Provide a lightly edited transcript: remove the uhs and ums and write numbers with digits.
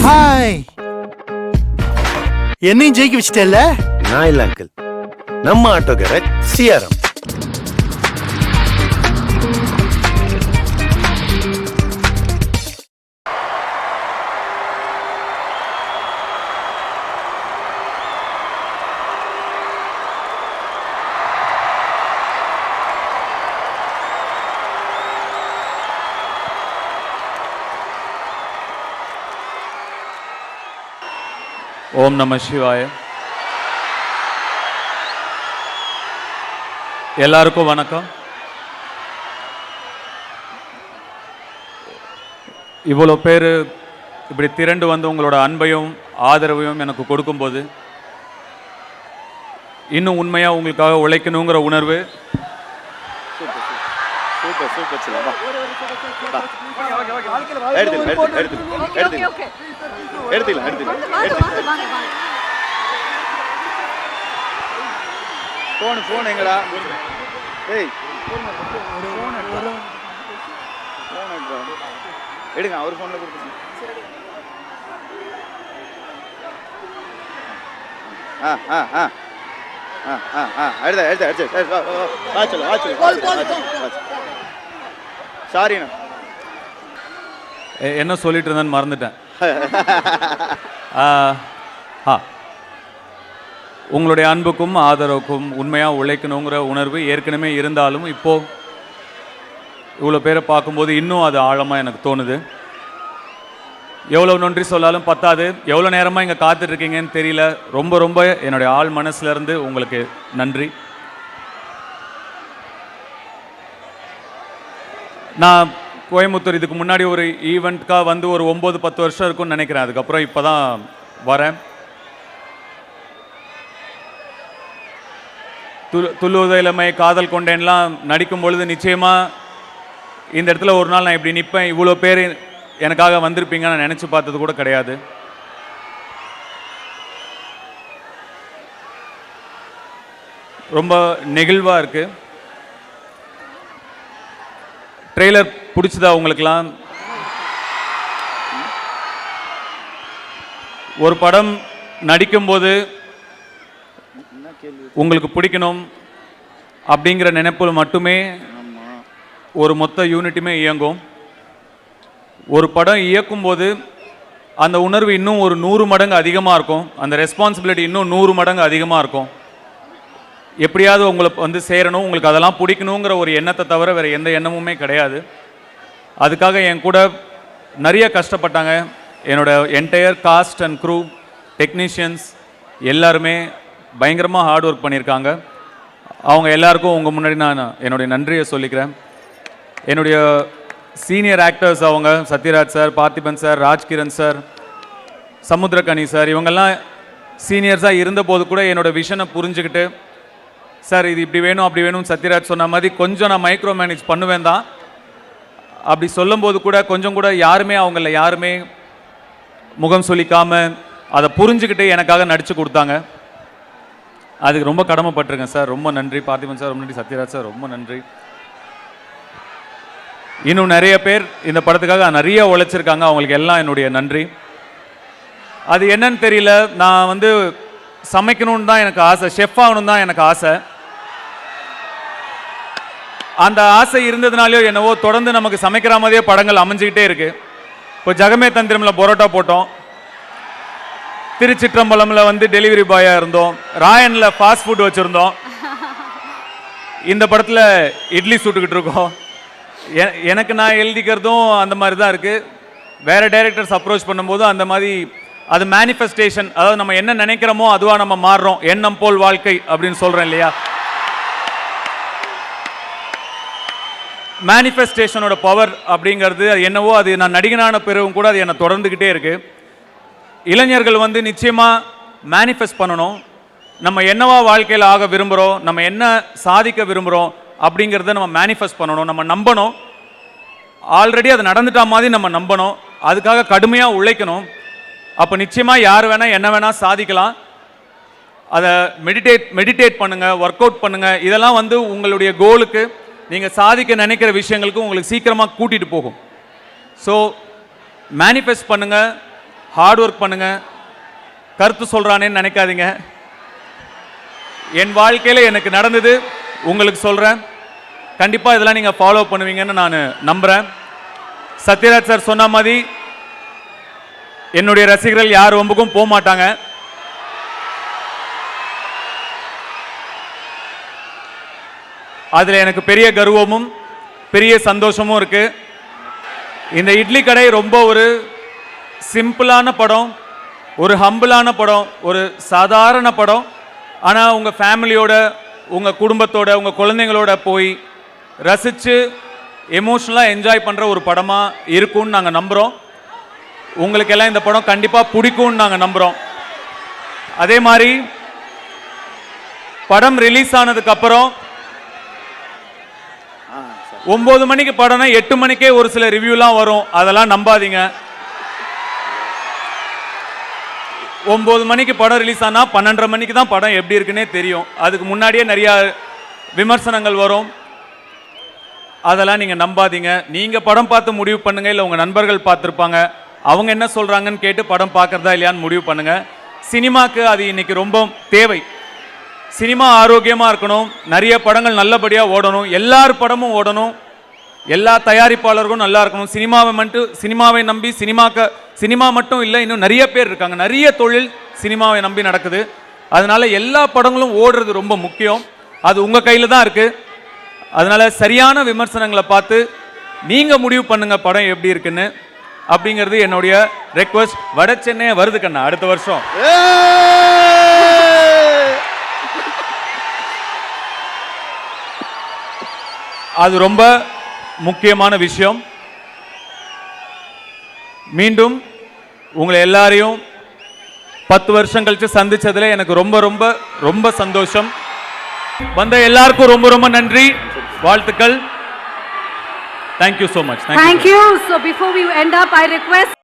Hi, என்னையும் ஜெயிக்க வச்சிட்டேல்ல? நான் இல்ல அங்கிள், நம்ம ஆட்டோ கேரட் சிஆர்எம். ஓம் நம சிவாய. எல்லாருக்கும் வணக்கம். இவ்வளோ பேர் இப்படி திரண்டு வந்து உங்களோட அன்பையும் ஆதரவையும் எனக்கு கொடுக்கும்போது இன்னும் உண்மையாக உங்களுக்காக உழைக்கணுங்கிற உணர்வு போன் எங்கடா? ஏய் எடுங்க, அவர் போன்ல கொடுத்துருங்க. சாரிண்ணா, என்ன சொல்லிட்டு இருந்தேன்னு மறந்துட்டேன். உங்களுடைய அன்புக்கும் ஆதரவுக்கும் உண்மையாக உழைக்கணுங்கிற உணர்வு ஏற்கனவே இருந்தாலும் இப்போது இவ்வளோ பேரை பார்க்கும்போது இன்னும் அது ஆழமாக எனக்கு தோணுது. எவ்வளோ நன்றி சொல்லாலும் பத்தாது. எவ்வளோ நேரமாக இங்கே காத்துட்ருக்கீங்கன்னு தெரியல. ரொம்ப ரொம்ப என்னுடைய ஆள் மனசுலேருந்து உங்களுக்கு நன்றி. நான் கோயம்புத்தூர் இதுக்கு முன்னாடி ஒரு ஈவெண்ட்காக வந்து ஒரு 9-10 வருஷம் இருக்கும்னு நினைக்கிறேன். அதுக்கப்புறம் இப்போ தான் வரேன். துள்ளுவத இளமை, காதல் கொண்டேன்லாம் நடிக்கும் பொழுது நிச்சயமாக இந்த இடத்துல ஒரு நாள் நான் இப்படி நிற்பேன், இவ்வளோ பேர் எனக்காக வந்திருப்பீங்க நான் நினச்சி பார்த்தது கூட கிடையாது. ரொம்ப நெகிழ்வாக இருக்குது. ட்ரெய்லர் பிடிச்சதா உங்களுக்கெல்லாம்? ஒரு படம் நடிக்கும்போது உங்களுக்கு பிடிக்கணும் அப்படிங்கிற நினைப்பில் மட்டுமே ஒரு மொத்த யூனிட்டுமே இயங்கும். ஒரு படம் இயக்கும்போது அந்த உணர்வு இன்னும் ஒரு 100 மடங்கு அதிகமாக இருக்கும். அந்த ரெஸ்பான்சிபிலிட்டி இன்னும் 100 மடங்கு அதிகமாக இருக்கும். எப்படியாவது உங்களை வந்து சேரணும், உங்களுக்கு அதெல்லாம் பிடிக்கணுங்கிற ஒரு எண்ணத்தை தவிர வேறு எந்த எண்ணமுமே கிடையாது. அதுக்காக என் கூட நிறைய கஷ்டப்பட்டாங்க. என்னோட entire cast and crew, technicians எல்லாருமே பயங்கரமாக ஹார்ட் ஒர்க் பண்ணியிருக்காங்க. அவங்க எல்லாருக்கும் உங்கள் முன்னாடி நான் என்னுடைய நன்றியை சொல்லிக்கிறேன். என்னுடைய சீனியர் ஆக்டர்ஸ் அவங்க Sathyaraj sir, Parthiban sir, Rajkiran sir, Samuthirakani sir, இவங்கெல்லாம் சீனியர்ஸாக இருந்தபோது கூட என்னோடய விஷனை புரிஞ்சுக்கிட்டு, சார் இது இப்படி வேணும் அப்படி வேணும் சத்யராஜ் சொன்ன மாதிரி கொஞ்சம் நான் மைக்ரோ மேனேஜ் பண்ணுவேன் தான். அப்படி சொல்லும்போது கூட கொஞ்சம் கூட யாருமே யாருமே முகம் சொல்லிக்காமல் அதை புரிஞ்சுக்கிட்டு எனக்காக நடித்து கொடுத்தாங்க. அதுக்கு ரொம்ப கடமைப்பட்டிருக்கேன் சார். ரொம்ப நன்றி பார்த்திபன் சார், ரொம்ப நன்றி சத்யராஜ் சார், ரொம்ப நன்றி. இன்னும் நிறைய பேர் இந்த படத்துக்காக நிறைய உழைச்சிருக்காங்க. அவங்களுக்கு எல்லாம் என்னுடைய நன்றி. அது என்னன்னு தெரியல, நான் வந்து சமைக்கணும்னு தான் எனக்கு ஆசை, ஷெஃப் ஆகணும் தான் எனக்கு ஆசை. அந்த ஆசை இருந்ததுனாலையோ என்னவோ தொடர்ந்து நமக்கு சமைக்கிற மாதிரியே படங்கள் அமைஞ்சிக்கிட்டே இருக்கு. இப்போ ஜகமே தந்திரமில் பரோட்டா போட்டோம், திருச்சிற்றம்பலமில் வந்து டெலிவரி பாயாக இருந்தோம், ராயனில் ஃபாஸ்ட் ஃபுட் வச்சுருந்தோம், இந்த படத்தில் இட்லி சுட்டுக்கிட்டு இருக்கோம். எனக்கு நான் எழுதிக்கிறதும் அந்த மாதிரி தான் இருக்குது. வேறு டைரக்டர்ஸ் அப்ரோச் பண்ணும்போது அந்த மாதிரி அது மேனிஃபெஸ்டேஷன், அதாவது நம்ம என்ன நினைக்கிறோமோ அதுவாக நம்ம மாறுறோம். எண்ணம் போல் வாழ்க்கை அப்படின்னு சொல்கிறேன் இல்லையா? மேனிஃபெஸ்டேஷனோட பவர் அப்படிங்கிறது அது என்னவோ, அது நான் நடிகனான பிறகும் கூட அது என்னை தொடர்ந்துக்கிட்டே இருக்குது. இளைஞர்கள் வந்து நிச்சயமாக மேனிஃபெஸ்ட் பண்ணணும். நம்ம என்னவா வாழ்க்கையில் ஆக விரும்புகிறோம், நம்ம என்ன சாதிக்க விரும்புகிறோம் அப்படிங்கிறத நம்ம மேனிஃபெஸ்ட் பண்ணணும், நம்ம நம்பணும். ஆல்ரெடி அது நடந்துட்டா மாதிரி நம்ம நம்பணும். அதுக்காக கடுமையாக உழைக்கணும். அப்போ நிச்சயமாக யார் வேணால் என்ன வேணால் சாதிக்கலாம். அதை மெடிடேட் பண்ணுங்கள், ஒர்க் அவுட் பண்ணுங்கள். இதெல்லாம் வந்து உங்களுடைய கோலுக்கு, நீங்கள் சாதிக்க நினைக்கிற விஷயங்களுக்கு உங்களுக்கு சீக்கிரமாக கூட்டிகிட்டு போகும். ஸோ மேனிஃபெஸ்ட் பண்ணுங்கள், ஹார்ட் ஒர்க் பண்ணுங்க. கருத்து சொல்றானேன்னு நினைக்காதீங்க. என் வாழ்க்கையில் எனக்கு நடந்தது உங்களுக்கு சொல்கிறேன். கண்டிப்பாக இதெல்லாம் நீங்கள் ஃபாலோ பண்ணுவீங்கன்னு நான் நம்புகிறேன். சத்யராஜ் சார் சொன்ன மாதிரி என்னுடைய ரசிகர்கள் யார் வம்புக்கும் போக மாட்டாங்க. அதில் எனக்கு பெரிய கர்வமும் பெரிய சந்தோஷமும் இருக்கு. இந்த இட்லி கடை ரொம்ப ஒரு சிம்பிளான படம், ஒரு ஹம்பிளான படம், ஒரு சாதாரண படம். ஆனால் உங்கள் ஃபேமிலியோட, உங்கள் குடும்பத்தோட, உங்கள் குழந்தைங்களோட போய் ரசித்து எமோஷ்னலாக என்ஜாய் பண்ணுற ஒரு படமாக இருக்கும்னு நாங்கள் நம்புகிறோம். உங்களுக்கெல்லாம் இந்த படம் கண்டிப்பாக பிடிக்கும்னு நாங்கள் நம்புகிறோம். அதே மாதிரி படம் ரிலீஸ் ஆனதுக்கப்புறம் 9 மணிக்கு படம்னா 8 மணிக்கே ஒரு சில ரிவ்யூலாம் வரும். அதெல்லாம் நம்பாதீங்க. 9 மணிக்கு படம் ரிலீஸ் ஆனால் 12:30 மணிக்கு தான் படம் எப்படி இருக்குன்னே தெரியும். அதுக்கு முன்னாடியே நிறையா விமர்சனங்கள் வரும். அதெல்லாம் நீங்கள் நம்பாதீங்க. நீங்கள் படம் பார்த்து முடிவு பண்ணுங்க, இல்லை உங்கள் நண்பர்கள் பார்த்துருப்பாங்க, அவங்க என்ன சொல்கிறாங்கன்னு கேட்டு படம் பார்க்குறதா இல்லையான்னு முடிவு பண்ணுங்க. சினிமாக்கு அது இன்னைக்கு ரொம்ப தேவை. சினிமா ஆரோக்கியமாக இருக்கணும், நிறைய படங்கள் நல்லபடியாக ஓடணும், எல்லார் படமும் ஓடணும், எல்லா தயாரிப்பாளர்களும் நல்லா இருக்கணும். சினிமாவை நம்பி சினிமா மட்டும் இல்லை, இன்னும் நிறைய பேர் இருக்காங்க, நிறைய தொழில் சினிமாவை நம்பி நடக்குது. அதனால எல்லா படங்களும் ஓடுறது ரொம்ப முக்கியம். அது உங்கள் கையில் தான் இருக்குது. அதனால சரியான விமர்சனங்களை பார்த்து நீங்கள் முடிவு பண்ணுங்க படம் எப்படி இருக்குன்னு. அப்படிங்கிறது என்னுடைய ரெக்வஸ்ட். வட சென்னை வருது கண்ணா அடுத்த வருஷம். அது ரொம்ப முக்கியமான விஷயம். மீண்டும் உங்களை எல்லாரையும் 10 வருஷம் கழிச்சு சந்திச்சதுல எனக்கு ரொம்ப ரொம்ப ரொம்ப சந்தோஷம். வந்த எல்லாருக்கும் ரொம்ப ரொம்ப நன்றி, வாழ்த்துக்கள். Thank you so much. Thank you. So before we end up, I request